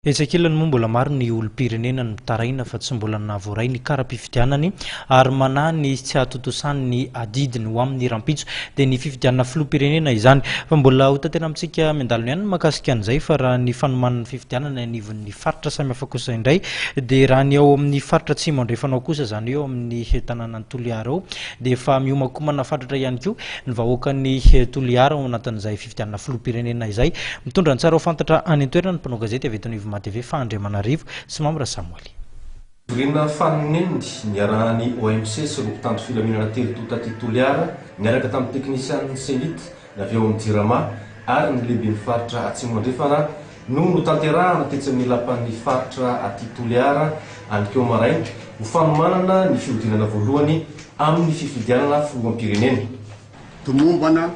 Etsakilany moa mbola maro ny olom-pirenena ny mitaraina fa tsy mbola navoray ny kara-pifidianany ary manahy ny tsy hatotosany ny adidiny ho amin'ny rampitso dia ny fifidianana filoham-pirenena izany fa mbola ho tantena amintsika miandalona ihany mahakasika an'izay fa raha ny fanomanana fifidianana anivon'ny faritra samihafa kosa indray dia raha ny ao amin'ny faritra atsimo andrefanao kosa izany eo amin'ny tanànan'ny Toliara ao dia efa miomakomana fatratra ihany koa ny vahoakan'ny Toliara ao anatin'izay fifidianana filoham-pirenena izay mitondra ny tsara ho fantatra any an-toerana ny mpanao gazety avy eto Anivon'ny TV fa Andriamanarivo sy Mamra Samuel. Virina fanendy niarahany OMC sy lompitandro filaminana telo taty Toliara niaraka tamin'ny teknisian'ny Senit avy eo amin'ny Jirama ary ny lehiben'ny faritra atsimo andrefana no notanterahana tetsy amin'ny lapan'ny faritra aty Toliara andrikeo maraina ho fanomanana ny fihodinana voalohany amin'ny fifidianana filoham-pirenena. Tomombana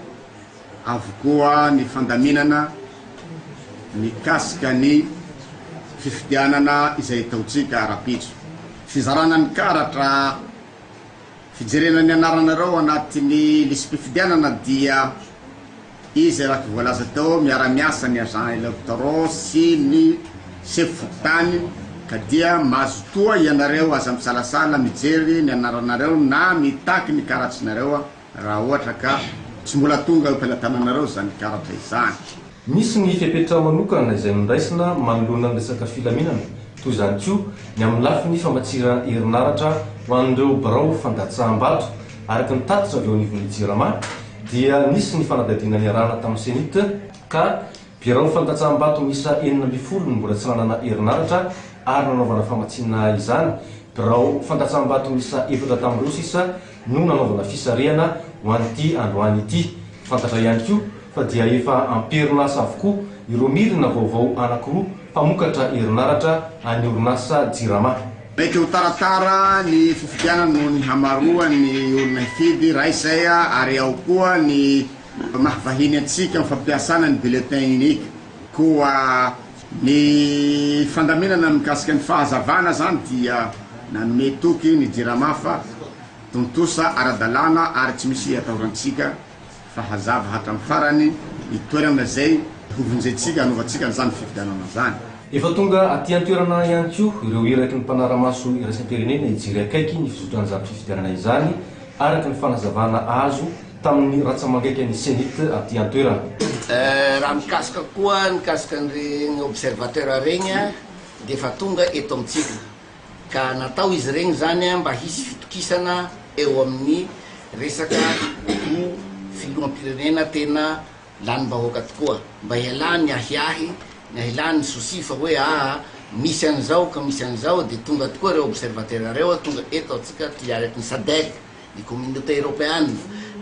avokoa ny fandaminana mikasika ny fifidianana izay taotsika rapitso. Fizarana ny karatra fijerena ny anaranareo anatin'ny lisam-pifidianana dia izy raha voalaza tao miara-miasa ny agent électoraux sy ny chef fokontany ka dia mazotoa ianareo aza misalasala mijery ny anaranareo na mitaky ny karatsinareo raha ohatra ka tsy mbola tonga am-pelatananareo zany karatra izany. Misy ny fipetra manokana izay nondraisina manoloana ny resaka filaminana toy izany koa ny amin'ny lafiny famatsira herinaratra ho an'ireo birao fandatsaham-bato araka ny tatitra avy eo anivon'ny Jirama dia nisy ny fanadadiana ny arahana tamin'ny Senit ka birao fandatsaham-bato misa 9 ny mbola tsy nanana herinaratra ary nanaovana famatsiana izany. Birao fandatsaham-bato misa 4 tamin'ireo sisa no nanaovana fisarihana ho an'ity androany ity. Fantatra ihany koa fa dia efa amperinasa avokoa ireo milina vaovao anankiroa mpamokatra herinaratra any orinasa Jirama. Mety ho taratara ny fifidianana noho ny hamaroan'ny olona hifidy raha izay ary ao koa ny mahavahiny antsika amin'ny fampiasana ny bulletin unique koa ny fandaminana mikasika ny fahazavana zany dia nanome toky ny Jirama fa tontosa ara-dalàna ary tsy misy atahorantsika fa hazava hatramin'ny farany itoerana zay hovonjetsika hanovatsika n'izany fifidianana zany. Efa tonga aty an-toerana ihany koa ireo eraky ny mpanara-maso iraisam-pirenena hijery akaiky ny fizotran'izany fifidianana izany araka ny fanazavana azo tamin'ny ratsamangaiky ny Senit aty an-toerana. Raha mikasika koa nikasika ny observateur regny dia efa tonga eto amintsika ka natao izy regny zany mba hisy fitokisana eo amin'ny resaka filoham-pirenena tena lanim-bahoaka tokoa mba hialany ahiahy ny ahilany sosi fa hoe misy an'izao ka misy an'izao dia tonga tokoa reo observateur reo tonga eto atsika tiaraky ny SADC, ny communauté européenne,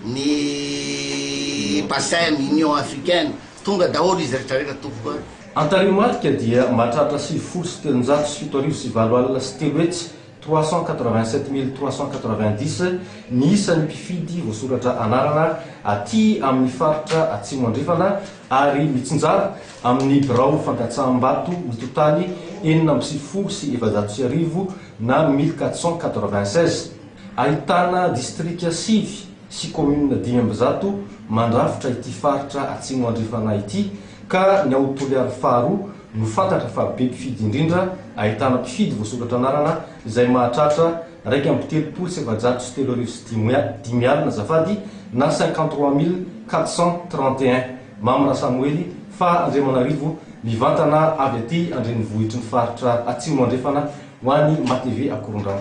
ny PACEM, Union africaine, tonga daholo izy rehetrarehetra tokoa. Antareo matika dia mahatratra 7,707 sy 3 hetsy 387 390 ny isan'ny mpifidy voasoratra anarana aty amin'ny faritra atsimo andrefana ary mitsinjara amin'ny birao fandatsaham-bato mitotany 7,700 na 1496. Ahitana distrika 5 sy commune 10 mandrafitra ity faritra atsimo andrefana ity ka ny ao Toliara faharoa no fantatra fa be mpifidy indrindra. Ahitana mpifidy voasoratra anarana izay mahatratra 1,737 azafady na 53 431. Mamra Samuely fa Andriamanarivo mivantana avy aty andrenivohitry ny faritra atsimo andrefana ho an'ny MATV Akorondrano.